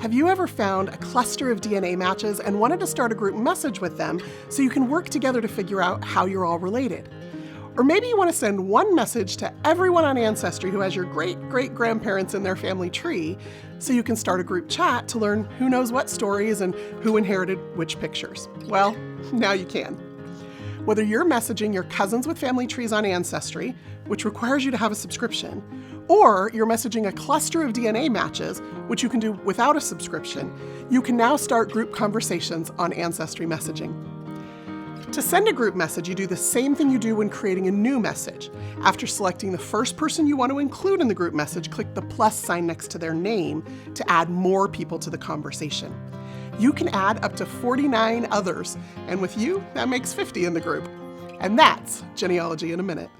Have you ever found a cluster of DNA matches and wanted to start a group message with them so you can work together to figure out how you're all related? Or maybe you want to send one message to everyone on Ancestry who has your great-great-grandparents in their family tree so you can start a group chat to learn who knows what stories and who inherited which pictures. Well, now you can. Whether you're messaging your cousins with family trees on Ancestry, which requires you to have a subscription, or you're messaging a cluster of DNA matches, which you can do without a subscription, you can now start group conversations on Ancestry messaging. To send a group message, you do the same thing you do when creating a new message. After selecting the first person you want to include in the group message, click the plus sign next to their name to add more people to the conversation. You can add up to 49 others, and with you, that makes 50 in the group. And that's genealogy in a minute.